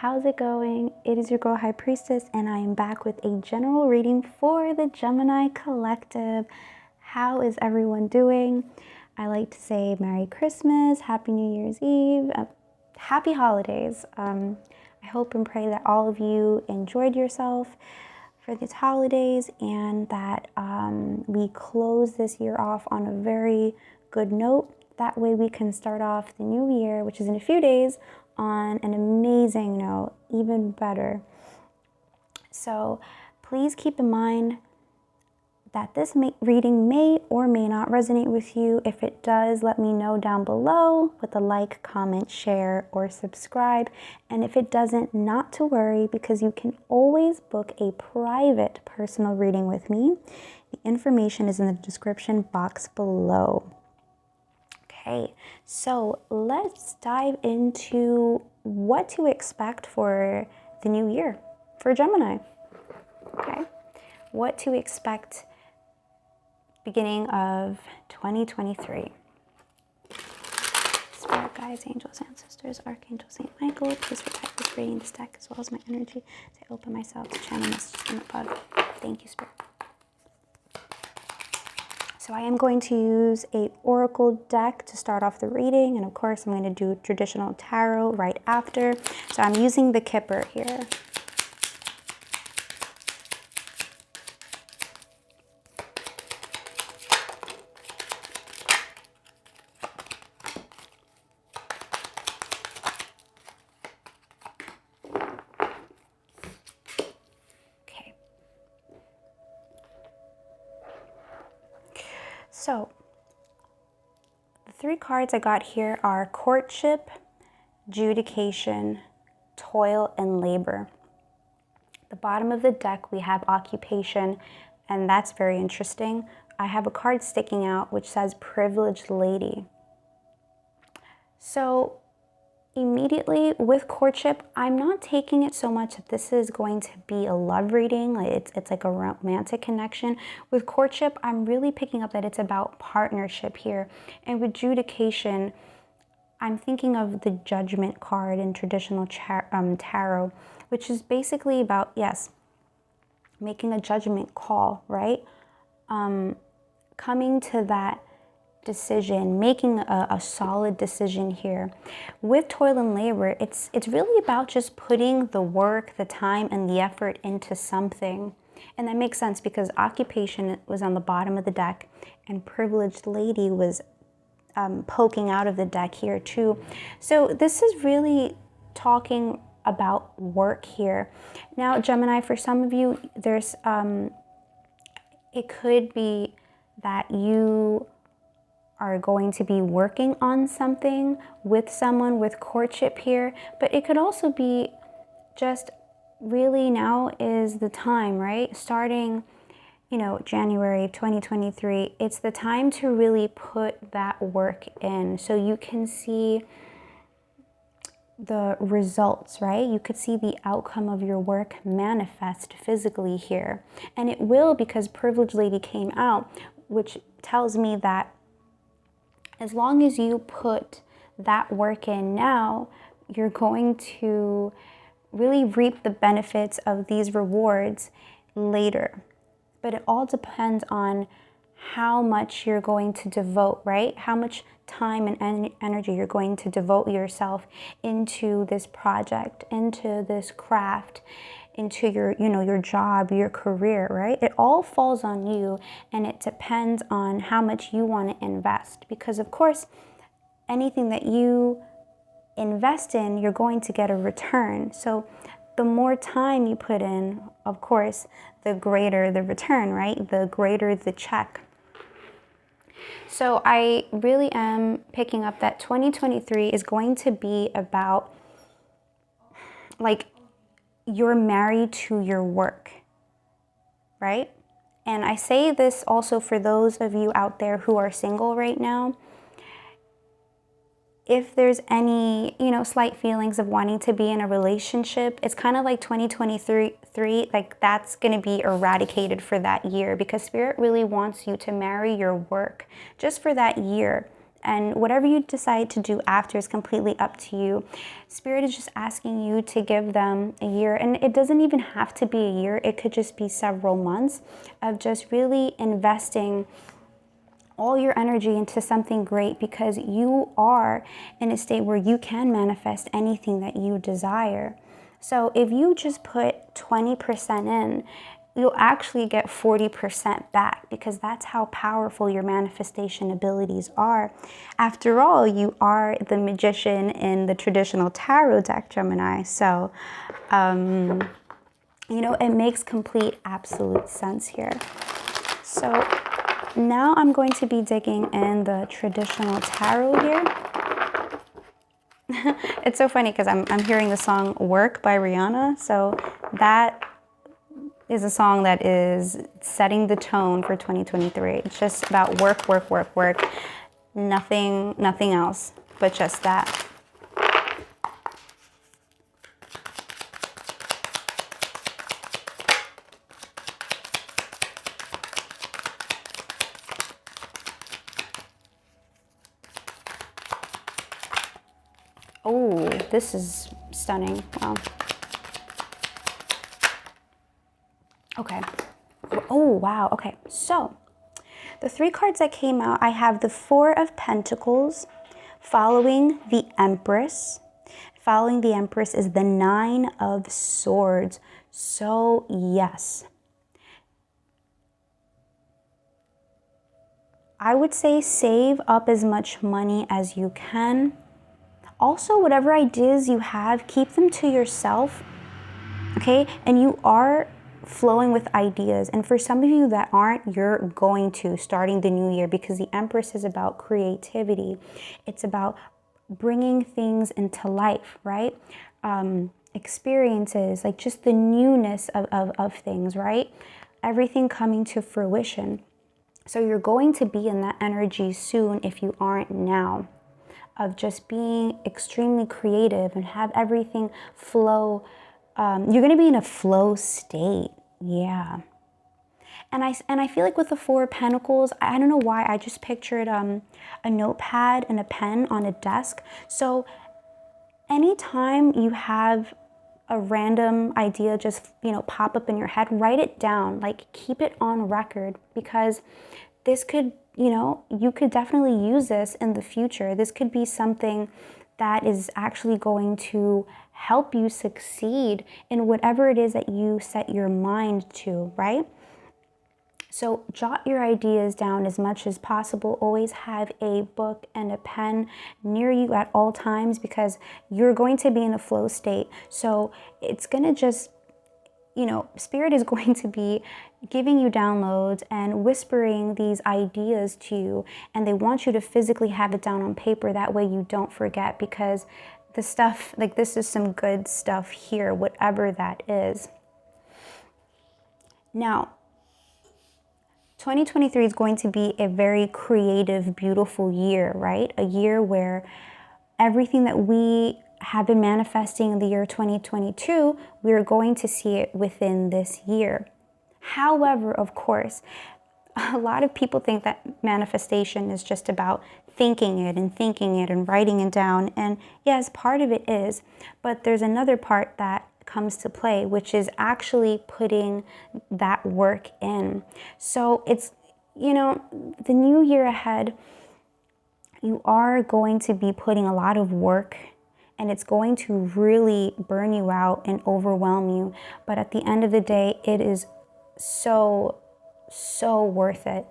how's it going? It is your girl High Priestess, and I am back with a general reading for the Gemini collective. How is everyone doing? I like to say Merry Christmas, Happy New Year's Eve, Happy Holidays. I hope and pray that all of you enjoyed yourself for these holidays, and that we close this year off on a very good note. That way we can start off the new year, which is in a few days, on an amazing note, even better. So please keep in mind that this reading may or may not resonate with you. If it does, let me know down below with a like, comment, share, or subscribe. And if it doesn't, not to worry, because you can always book a private personal reading with me. The information is in the description box below. Okay, so let's dive into what to expect for the new year for Gemini. Okay, what to expect beginning of 2023. Spirit guides, angels, ancestors, Archangel Saint Michael, please protect this reading, this deck, as well as my energy as I open myself to channel messages from above. Thank you, Spirit. So I am going to use a oracle deck to start off the reading, and of course I'm going to do traditional tarot right after. So I'm using the Kipper here. So, the three cards I got here are courtship, judication, toil, and labor. The bottom of the deck, we have occupation, and that's very interesting. I have a card sticking out which says privileged lady. So, immediately with courtship, I'm not taking it so much that this is going to be a love reading, like it's like a romantic connection. With courtship, I'm really picking up that it's about partnership here. And with judication, I'm thinking of the judgment card in traditional tarot, which is basically about, yes, making a judgment call, right? Coming to that decision, making a solid decision here. With toil and labor, it's really about just putting the work, the time, and the effort into something. And that makes sense because occupation was on the bottom of the deck, and privileged lady was poking out of the deck here too. So this is really talking about work here. Now, Gemini, for some of you, there's it could be that you are going to be working on something with someone with courtship here, but it could also be just really now is the time, right? Starting, you know, January of 2023, it's the time to really put that work in so you can see the results, right? You could see the outcome of your work manifest physically here. And it will, because privileged lady came out, which tells me that as long as you put that work in now, you're going to really reap the benefits of these rewards later. But it all depends on how much you're going to devote, right? How much time and energy you're going to devote yourself into this project, into this craft, into your, you know, your job, your career, right? It all falls on you, and it depends on how much you want to invest. Because of course, anything that you invest in, you're going to get a return. So the more time you put in, of course, the greater the return, right? The greater the check. So I really am picking up that 2023 is going to be about, like, you're married to your work, right? And I say this also for those of you out there who are single right now. If there's any, you know, slight feelings of wanting to be in a relationship, it's kind of like 2023, like that's going to be eradicated for that year, because Spirit really wants you to marry your work just for that year. And whatever you decide to do after is completely up to you. Spirit is just asking you to give them a year. And it doesn't even have to be a year. It could just be several months of just really investing all your energy into something great, because you are in a state where you can manifest anything that you desire. So if you just put 20% in, you'll actually get 40% back, because that's how powerful your manifestation abilities are. After all, you are the magician in the traditional tarot deck, Gemini. So, you know, it makes complete, absolute sense here. So now I'm going to be digging in the traditional tarot here. It's so funny because I'm hearing the song Work by Rihanna. So that is a song that is setting the tone for 2023. It's just about work, work, work, work. Nothing else but just that. Oh, this is stunning. Wow. Okay. Oh, wow. Okay. So the 3 cards that came out, I have the 4 of Pentacles following the Empress. Following the Empress is the 9 of Swords. So yes, I would say save up as much money as you can. Also, whatever ideas you have, keep them to yourself, okay? And you are flowing with ideas. And for some of you that aren't, you're going to, starting the new year, because the Empress is about creativity. It's about bringing things into life, right? Experiences, like just the newness of things, right? Everything coming to fruition. So you're going to be in that energy soon if you aren't now, of just being extremely creative and have everything flow. You're going to be in a flow state. Yeah. And I feel like with the 4 of Pentacles, I don't know why, I just pictured a notepad and a pen on a desk. So anytime you have a random idea just, you know, pop up in your head, write it down, like keep it on record, because this could, you know, you could definitely use this in the future. This could be something that is actually going to help you succeed in whatever it is that you set your mind to, right? So jot your ideas down as much as possible. Always have a book and a pen near you at all times, because you're going to be in a flow state. So it's going to just, you know, Spirit is going to be giving you downloads and whispering these ideas to you, and they want you to physically have it down on paper. That way you don't forget, because the stuff, like this is some good stuff here, whatever that is. Now, 2023 is going to be a very creative, beautiful year, right? A year where everything that we have been manifesting in the year 2022, we're going to see it within this year. However, of course, a lot of people think that manifestation is just about thinking it and writing it down. And yes, part of it is, but there's another part that comes to play, which is actually putting that work in. So it's, you know, the new year ahead, you are going to be putting a lot of work, and it's going to really burn you out and overwhelm you. But at the end of the day, it is so worth it.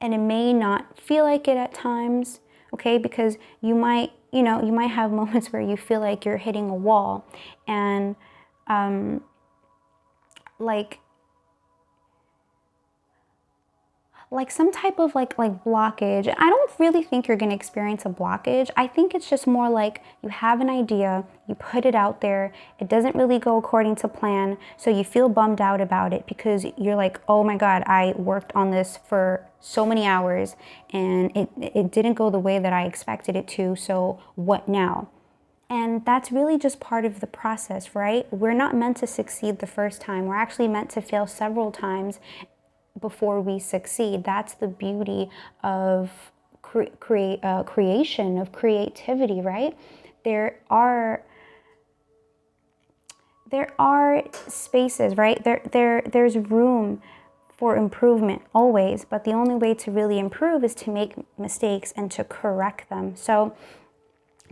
And it may not feel like it at times, okay? Because you might, you know, you might have moments where you feel like you're hitting a wall, and like some type of like blockage. I don't really think you're going to experience a blockage. I think it's just more like you have an idea, you put it out there, it doesn't really go according to plan, so you feel bummed out about it, because you're like, oh my God, I worked on this for so many hours and it didn't go the way that I expected it to, so what now? And that's really just part of the process, right? We're not meant to succeed the first time. We're actually meant to fail several times before we succeed. That's the beauty of creation, of creativity, right? There are spaces, right? There's room for improvement always, but the only way to really improve is to make mistakes and to correct them. So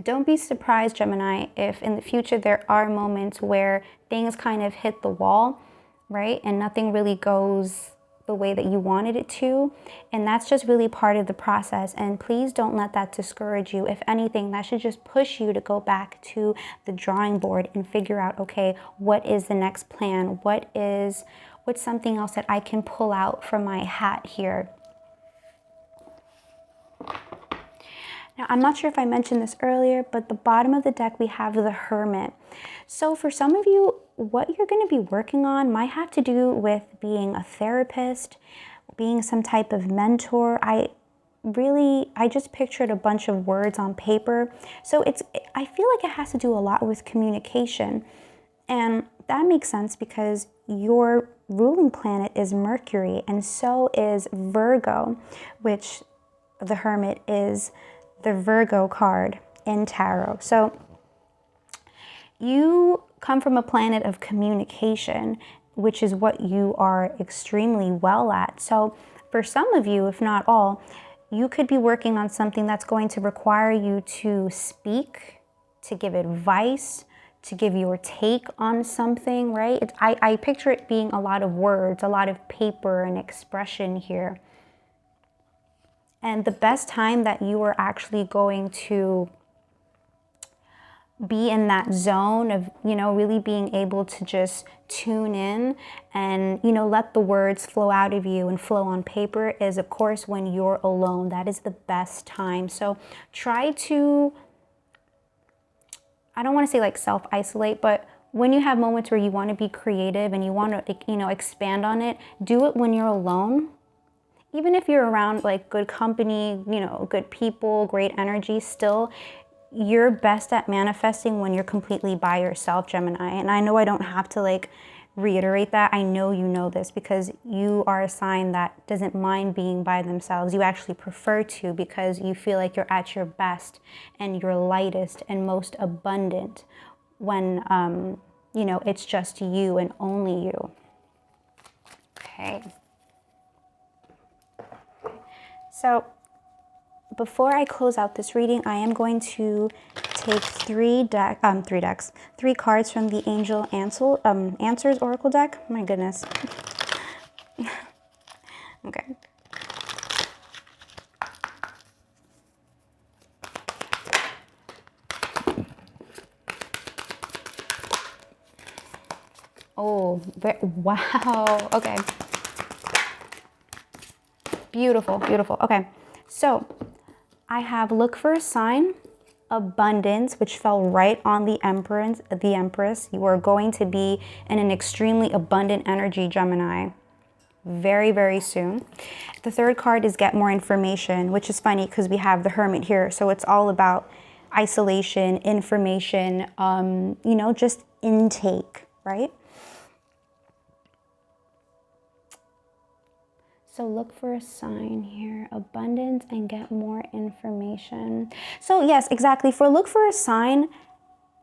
don't be surprised, Gemini, if in the future there are moments where things kind of hit the wall, right? And nothing really goes the way that you wanted it to. And that's just really part of the process. And please don't let that discourage you. If anything, that should just push you to go back to the drawing board and figure out, okay, what is the next plan? What's something else that I can pull out from my hat here? Now, I'm not sure if I mentioned this earlier, but the bottom of the deck, we have the Hermit. So for some of you, what you're going to be working on might have to do with being a therapist, being some type of mentor. I just pictured a bunch of words on paper. So I feel like it has to do a lot with communication. And that makes sense because your ruling planet is Mercury, and so is Virgo, which the Hermit is the Virgo card in tarot. So you come from a planet of communication, which is what you are extremely well at. So for some of you, if not all, you could be working on something that's going to require you to speak, to give advice, to give your take on something, right? I picture it being a lot of words, a lot of paper and expression here. And the best time that you are actually going to be in that zone of, really being able to just tune in and, let the words flow out of you and flow on paper is, of course, when you're alone. That is the best time. So try to, I don't want to say like self-isolate, but when you have moments where you want to be creative and you want to, expand on it, do it when you're alone. Even if you're around like good company, good people, great energy, still you're best at manifesting when you're completely by yourself, Gemini. And I know I don't have to like reiterate that. I know you know this because you are a sign that doesn't mind being by themselves. You actually prefer to because you feel like you're at your best and your lightest and most abundant when, it's just you and only you. Okay. So before I close out this reading, I am going to take three cards from the Angel Answers Oracle deck. My goodness. Okay. Oh, wow. Okay. Beautiful, beautiful. Okay, so I have look for a sign, abundance, which fell right on the Empress. You are going to be in an extremely abundant energy, Gemini, very, very soon. The third card is get more information, which is funny because we have the Hermit here. So it's all about isolation, information, just intake, right? So look for a sign here, abundance, and get more information. So yes, exactly. For look for a sign,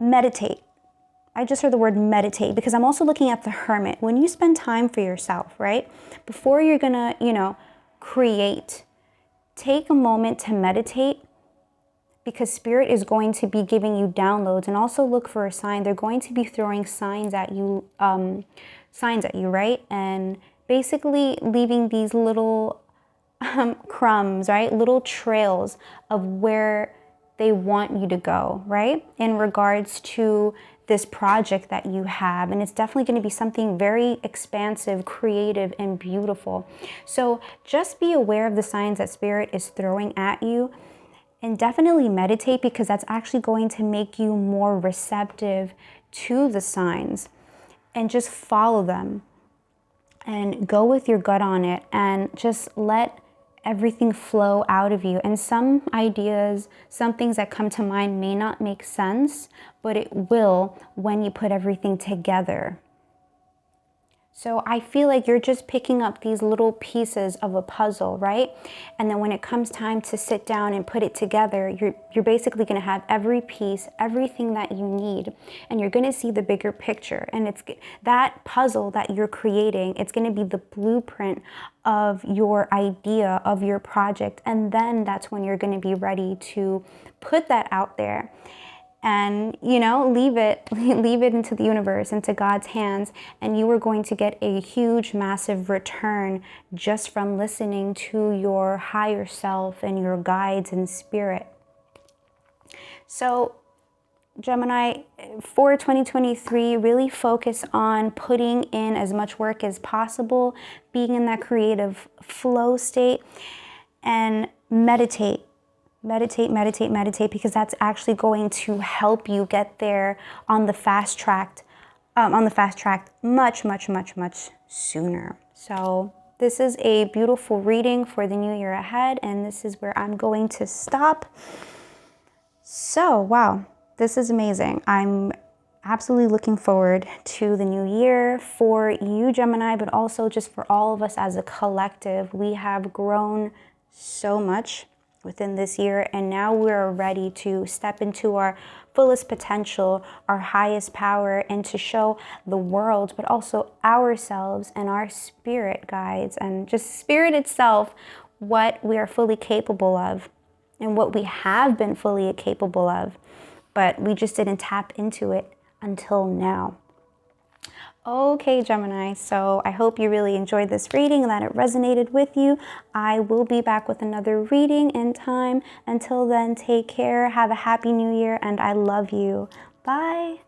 meditate. I just heard the word meditate because I'm also looking at the Hermit. When you spend time for yourself, right? Before you're gonna, create, take a moment to meditate because Spirit is going to be giving you downloads. And also look for a sign. They're going to be throwing signs at you, right? And basically leaving these little crumbs, right? Little trails of where they want you to go, right? In regards to this project that you have. And it's definitely going to be something very expansive, creative, and beautiful. So just be aware of the signs that Spirit is throwing at you and definitely meditate because that's actually going to make you more receptive to the signs and just follow them. And go with your gut on it and just let everything flow out of you. And some ideas, some things that come to mind may not make sense, but it will when you put everything together. So I feel like you're just picking up these little pieces of a puzzle, right? And then when it comes time to sit down and put it together, you're basically going to have every piece, everything that you need, and you're going to see the bigger picture. And it's that puzzle that you're creating, it's going to be the blueprint of your idea, of your project. And then that's when you're going to be ready to put that out there. And, you know, leave it into the universe, into God's hands, and you are going to get a huge, massive return just from listening to your higher self and your guides and spirit. So, Gemini, for 2023, really focus on putting in as much work as possible, being in that creative flow state, and meditate. Meditate, because that's actually going to help you get there on the fast track, much sooner. So this is a beautiful reading for the new year ahead, and this is where I'm going to stop. So, wow, this is amazing. I'm absolutely looking forward to the new year for you, Gemini, but also just for all of us as a collective. We have grown so much within this year, and now we're ready to step into our fullest potential, our highest power, and to show the world, but also ourselves and our spirit guides and just spirit itself, what we are fully capable of and what we have been fully capable of, but we just didn't tap into it until now. Okay, Gemini, so I hope you really enjoyed this reading and that it resonated with you. I will be back with another reading in time. Until then, take care, have a happy new year, and I love you. Bye.